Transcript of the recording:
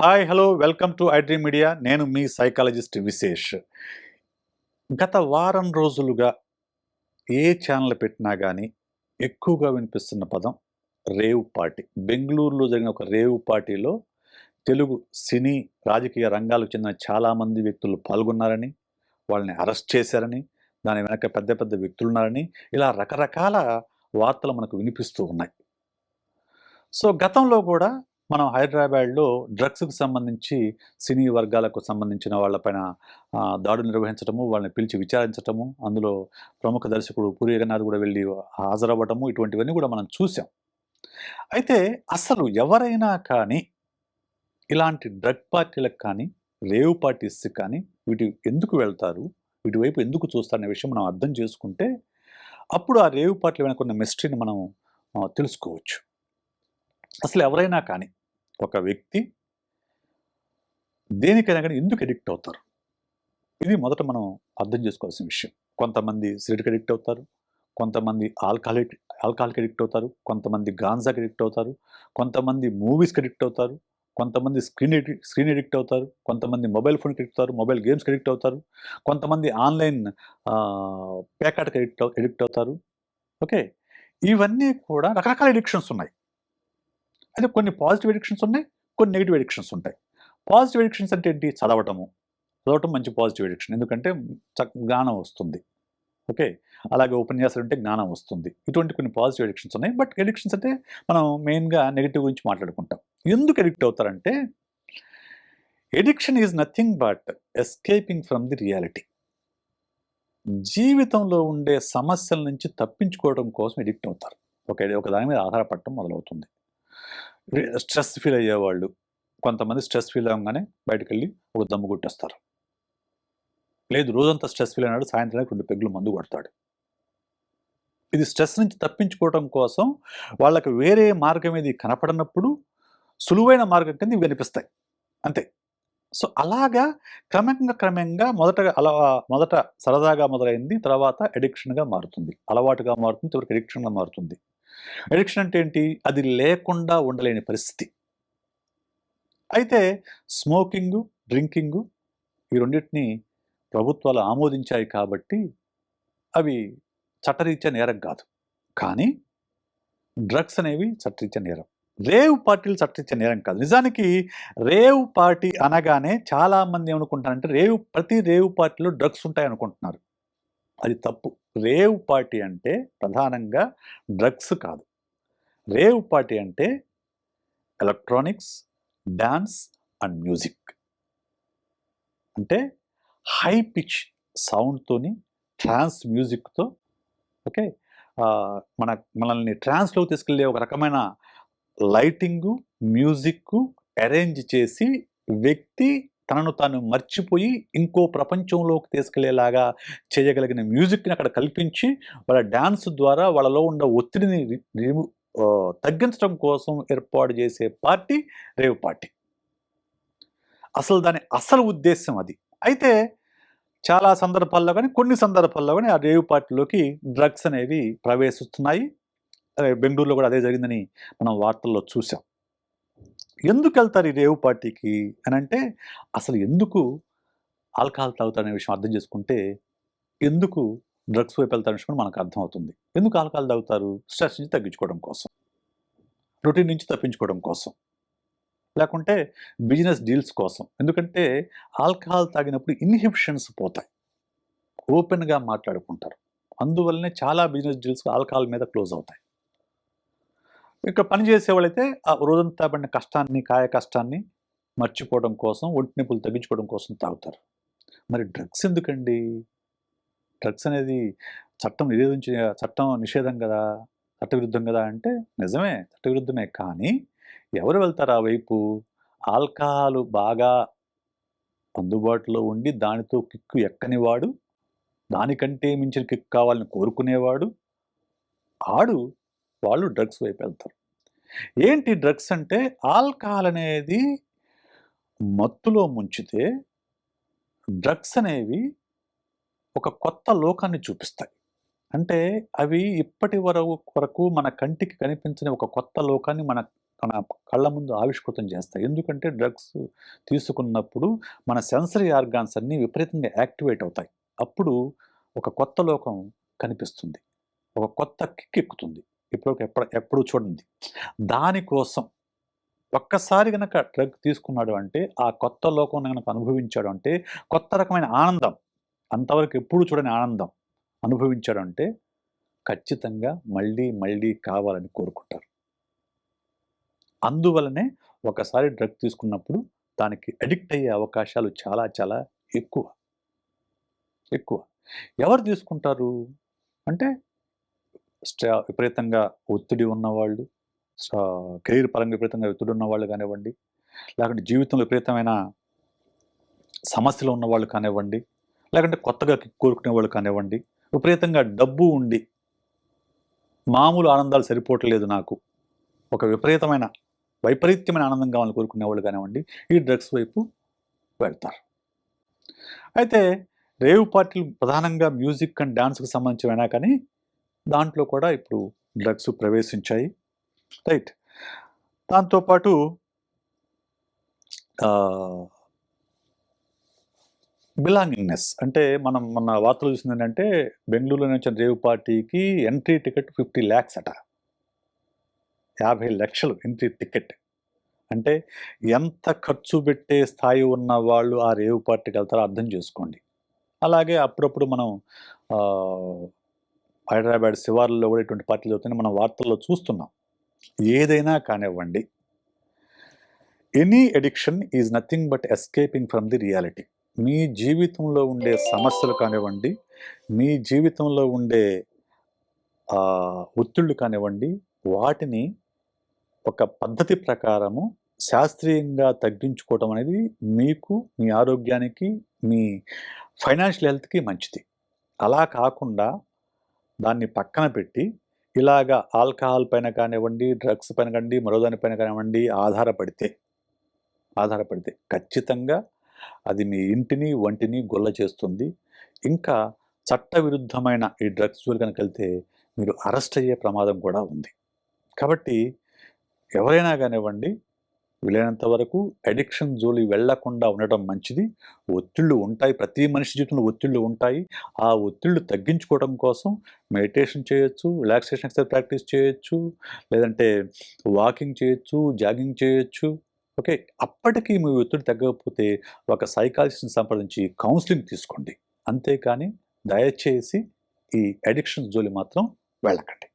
Hi hello welcome to iDream media. నేను మీ psychologist విశేష్. గత వారం రోజులుగా ఏ ఛానల్ పెట్టినా గానీ ఎక్కువగా వినిపిస్తున్న పదం రేవ్ పార్టీ. బెంగుళూరులో జరిగిన ఒక రేవ్ పార్టీలో తెలుగు సినీ, రాజకీయ రంగాలకు చెందిన చాలామంది వ్యక్తులు పాల్గొన్నారని, వాళ్ళని అరెస్ట్ చేశారని, దాని వెనక పెద్ద పెద్ద వ్యక్తులున్నారని, ఇలా రకరకాల వార్తలు మనకు వినిపిస్తూ ఉన్నాయి. సో, గతంలో గూడా మనం హైదరాబాద్‌లో డ్రగ్స్‌కి సంబంధించి సినీ వర్గాలకు సంబంధించిన వాళ్ళపైన దాడులు నిర్వహించటము, వాళ్ళని పిలిచి విచారించటము, అందులో ప్రముఖ దర్శకుడు పూరి జగన్నాథ్ గూడా వెళ్లి హాజరవ్వటము, ఇటువంటివన్నీ గూడా మనం చూసాం. అయితే అసలు ఎవరైనా కానీ ఇలాంటి డ్రగ్ పార్టీలకు కానీ, రేవ్ పార్టీస్‌కి కానీ ఎందుకు వెళ్తారు? వీటి వైపు ఎందుకు చూస్తారనే విషయం మనం అర్థం చేసుకుంటే, అప్పుడు ఆ రేవ్ పార్టీల వెనక ఉన్న మిస్టరీని మనం తెలుసుకోవచ్చు. అసలు ఎవరైనా కానీ, ఒక వ్యక్తి దేనికైనా గానీ ఎందుకు అడిక్ట్ అవుతారు? ఇది మొదట మనం అర్థం చేసుకోవాల్సిన విషయం. కొంతమంది సిగరెట్‌కి అడిక్ట్ అవుతారు. కొంతమంది ఆల్కహాల్‌కి అడిక్ట్ అవుతారు. కొంతమంది గాంజాకి అడిక్ట్ అవుతారు. కొంతమంది మూవీస్‌కి అడిక్ట్ అవుతారు. కొంతమంది స్క్రీన్ అడిక్ట్ అవుతారు. కొంతమంది మొబైల్ ఫోన్‌కి అడిక్ట్ అవుతారు. మొబైల్ గేమ్స్‌కి అడిక్ట్ అవుతారు. కొంతమంది ఆన్‌లైన్ పేకాటకి అడిక్ట్ అవుతారు. ఓకే. ఇవన్నీ కూడా రకరకాల అడిక్షన్స్ ఉన్నాయి. అయితే కొన్ని పాజిటివ్ అడిక్షన్స్ ఉన్నాయి. కొన్ని నెగెటివ్ అడిక్షన్స్ ఉంటాయి. పాజిటివ్ అడిక్షన్స్ అంటే ఏంటి? చదవటం మంచి పాజిటివ్ అడిక్షన్. ఎందుకంటే జ్ఞానం వస్తుంది. ఓకే. అలాగే ఉపన్యాసాలు వింటే జ్ఞానం వస్తుంది. ఇటువంటి కొన్ని పాజిటివ్ అడిక్షన్స్ ఉన్నాయి. బట్ అడిక్షన్స్ అంటే మనం మెయిన్‌గా నెగెటివ్ గురించి మాట్లాడుకుంటాం. ఎందుకు అడిక్ట్ అవుతారంటే, addiction is nothing but escaping from the reality. జీవితంలో ఉండే సమస్యల నుంచి తప్పించుకోవడం కోసం అడిక్ట్ అవుతారు. ఒక దాని మీద ఆధారపడటం మొదలవుతుంది. స్ట్రెస్ ఫీల్ అయ్యేవాళ్ళు, కొంతమంది స్ట్రెస్ ఫీల్ అవ్వంగానే బయటకెళ్ళి ఒక దమ్ము కొట్టేస్తారు. లేదు, రోజంతా స్ట్రెస్ ఫీల్ అయినాడు, సాయంత్రానికి 2 పెగ్గులు మందు కొడతాడు. ఇది స్ట్రెస్ నుంచి తప్పించుకోవడం కోసం వాళ్ళకి వేరే మార్గం ఏది కనపడనప్పుడు సులువైన మార్గం కింద ఇవి కనిపిస్తాయి. అంతే. సో, అలాగా క్రమంగా మొదట సరదాగా మొదలైంది. తర్వాత అడిక్షన్‌గా మారుతుంది. అలవాటుగా మారుతుంది. చివరికి అడిక్షన్‌గా మారుతుంది. అడిక్షన్ అంటే ఏంటి? అది లేకుండా ఉండలేని పరిస్థితి. అయితే స్మోకింగు, డ్రింకింగు ఈ రెండిటిని ప్రభుత్వాలు ఆమోదించాయి కాబట్టి అవి చట్టరీత్యా నేరం కాదు. కానీ డ్రగ్స్ అనేవి చట్టరీత్యా నేరం. రేవ్ పార్టీలు చట్టరీత్యా నేరం కాదు. నిజానికి రేవ్ పార్టీ అనగానే చాలామంది ఏమనుకుంటారంటే ప్రతి రేవ్ పార్టీలో డ్రగ్స్ ఉంటాయనుకుంటున్నారు. అది తప్పు. రేవ్ పార్టీ అంటే ప్రధానంగా డ్రగ్స్ కాదు. రేవ్ పార్టీ అంటే ఎలక్ట్రానిక్స్, డాన్స్ అండ్ మ్యూజిక్. అంటే హై పిచ్ సౌండ్‌తోని, ట్రాన్స్ మ్యూజిక్‌తో, ఓకే. మనల్ని ట్రాన్స్‌లోకి తీసుకెళ్ళే ఒక రకమైన లైటింగు, మ్యూజిక్కు అరేంజ్ చేసి వ్యక్తి తనను తాను మర్చిపోయి ఇంకో ప్రపంచంలోకి తీసుకెళ్ళేలాగా చేయగలిగిన మ్యూజిక్‌ని అక్కడ కల్పించి, వాళ్ళ డాన్స్ ద్వారా వాళ్ళలో ఉన్న ఒత్తిడిని తగ్గించడం కోసం ఏర్పాటు చేసే పార్టీ రేవ్ పార్టీ. దాని అసలు ఉద్దేశ్యం అది. అయితే చాలా సందర్భాల్లో గాని, కొన్ని సందర్భాల్లో గాని ఆ రేవ్ పార్టీలోకి డ్రగ్స్ అనేవి ప్రవేశిస్తున్నాయి. బెంగుళూరులో కూడా అదే జరిగిందని మనం వార్తల్లో చూసాం. ఎందుకెళ్తారు ఈ రేవ్ పార్టీకి అనంటే, అసలు ఎందుకు ఆల్కహాల్ తాగుతారనే విషయం అర్థం చేసుకుంటే, ఎందుకు డ్రగ్స్ వైపు వెళ్తారనే విషయం మనకు అర్థమవుతుంది. ఎందుకు ఆల్కహాల్ తాగుతారు? స్ట్రెస్ నుంచి తగ్గించుకోవడం కోసం. రొటీన్ నుంచి తప్పించుకోవడం కోసం. లేకుంటే బిజినెస్ డీల్స్ కోసం. ఎందుకంటే ఆల్కహాల్ తాగినప్పుడు ఇన్‌హిబిషన్స్ పోతాయి. ఓపెన్‌గా మాట్లాడుకుంటారు. అందువల్లనే చాలా బిజినెస్ డీల్స్ ఆల్కహాల్ మీద క్లోజ్ అవుతాయి. ఇక పని చేసేవాళ్ళైతే ఆ రోజంతా పడిన కష్టాన్ని, కాయ కష్టాన్ని మర్చిపోవడం కోసం, ఒంటి నొప్పులు తగ్గించుకోవడం కోసం తాగుతారు. మరి డ్రగ్స్ ఎందుకండి? డ్రగ్స్ అనేది చట్టం నిషేధం గదా! చట్టవిరుద్ధం గదా! అంటే నిజమే, చట్టవిరుద్ధమే. కానీ ఎవరు వెళ్తారు ఆ వైపు? ఆల్కహాలు బాగా అందుబాటులో ఉండి దానితో కిక్కు ఎక్కనివాడు, దానికంటే మించిన కిక్ కావాలని కోరుకునేవాడు, వాళ్ళు డ్రగ్స్ వైపు వెళ్తారు. ఏంటి డ్రగ్స్ అంటే, ఆల్కహాల్ అనేది మత్తులో ముంచితే, డ్రగ్స్ అనేవి ఒక కొత్త లోకాన్ని చూపిస్తాయి. అంటే అవి ఇప్పటి వరకు మన కంటికి కనిపించని ఒక కొత్త లోకాన్ని మన మన కళ్ళ ముందు ఆవిష్కృతం చేస్తాయి. ఎందుకంటే డ్రగ్స్ తీసుకున్నప్పుడు మన సెన్సరీ ఆర్గాన్స్ అన్నీ విపరీతంగా యాక్టివేట్ అవుతాయి. అప్పుడు ఒక కొత్త లోకం కనిపిస్తుంది. ఒక కొత్త కిక్ ఎక్కుతుంది. ఎప్పుడు చూడంది. దానికోసం ఒక్కసారి గనక డ్రగ్ తీసుకున్నాడు అంటే, ఆ కొత్త లోకం గనక అనుభవించాడు అంటే, కొత్త రకమైన ఆనందం, అంతవరకు ఎప్పుడు చూడని ఆనందం అనుభవించాడు అంటే, ఖచ్చితంగా మళ్ళీ, మళ్ళీ కావాలని కోరుకుంటారు. అందువలనే ఒకసారి డ్రగ్ తీసుకున్నప్పుడు దానికి అడిక్ట్ అయ్యే అవకాశాలు చాలా, చాలా ఎక్కువ. ఎక్కువ. ఎవరు తీసుకుంటారు? అంటే విపరీతంగా ఒత్తిడి ఉన్నవాళ్ళు, కెరీర్ పరంగా విపరీతంగా ఒత్తిడి ఉన్నవాళ్ళు కానివ్వండి, లేకుంటే జీవితంలో విపరీతమైన సమస్యలు ఉన్నవాళ్ళు కానివ్వండి, లేకంటే కొత్తగా కోరుకునే వాళ్ళు కానివ్వండి, విపరీతంగా డబ్బు ఉండి మామూలు ఆనందాలు సరిపోవట్లేదు నాకు, ఒక వైపరీత్యమైన ఆనందం కావాలని కోరుకునే వాళ్ళు కానివ్వండి, ఈ డ్రగ్స్ వైపు వెళ్తారు. అయితే రేవ్ పార్టీలు ప్రధానంగా మ్యూజిక్ అండ్ డాన్స్కి సంబంధించినవైనా కానీ దాంట్లో కూడా ఇప్పుడు డ్రగ్స్ ప్రవేశించాయి. రైట్. దాంతోపాటు బిలాంగింగ్‌నెస్ అంటే మనం మొన్న వార్తలు చూసిందేంటంటే బెంగుళూరులో నుంచి రేవ్ పార్టీకి ఎంట్రీ టికెట్ 50 లాక్స్ అట. 50 లక్షలు ఎంట్రీ టికెట్. అంటే ఎంత ఖర్చు పెట్టే స్థాయి ఉన్న వాళ్ళు ఆ రేవ్ పార్టీకి వెళ్తారో అర్థం చేసుకోండి. అలాగే అప్పుడప్పుడు మనం హైదరాబాద్ శివార్లలో కూడా ఇటువంటి పార్టీలు జరుగుతున్నాయి. మనం వార్తల్లో చూస్తున్నాం. ఏదైనా కానివ్వండి, any addiction is nothing but escaping from the reality. మీ జీవితంలో ఉండే సమస్యలు కానివ్వండి, మీ జీవితంలో ఉండే ఒత్తిళ్ళు కానివ్వండి, వాటిని ఒక పద్ధతి ప్రకారము శాస్త్రీయంగా తగ్గించుకోవడం అనేది మీకు, మీ ఆరోగ్యానికి, మీ ఫైనాన్షియల్ హెల్త్‌కి మంచిది. అలా కాకుండా దాన్ని పక్కన పెట్టి ఇలాగ ఆల్కహాల్ పైన కానివ్వండి, డ్రగ్స్ పైన కానివ్వండి, మరో దానిపైన కానివ్వండి ఆధారపడితే ఖచ్చితంగా అది మీ ఇంటిని, వంటిని గొల్ల చేస్తుంది. ఇంకా చట్టవిరుద్ధమైన ఈ డ్రగ్స్ జోలికి గనక వెళ్తే మీరు అరెస్ట్ అయ్యే ప్రమాదం కూడా ఉంది. కాబట్టి ఎవరైనా కానివ్వండి, వీలైనంత వరకు అడిక్షన్ జోలి వెళ్లకుండా ఉండటం మంచిది. ఒత్తిళ్ళు ఉంటాయి. ప్రతి మనిషి జీవితంలో ఒత్తిళ్ళు ఉంటాయి. ఆ ఒత్తిళ్ళు తగ్గించుకోవడం కోసం మెడిటేషన్ చేయొచ్చు, రిలాక్సేషన్ ఎక్సర్సైజ్ ప్రాక్టీస్ చేయొచ్చు, లేదంటే వాకింగ్ చేయొచ్చు, జాగింగ్ చేయొచ్చు. ఓకే. అప్పటికి మీ ఒత్తిడి తగ్గకపోతే ఒక సైకాలజిస్ట్‌ని సంప్రదించి కౌన్సెలింగ్ తీసుకోండి. అంతేకాని దయచేసి ఈ అడిక్షన్స్ జోలి మాత్రం వెళ్ళకండి.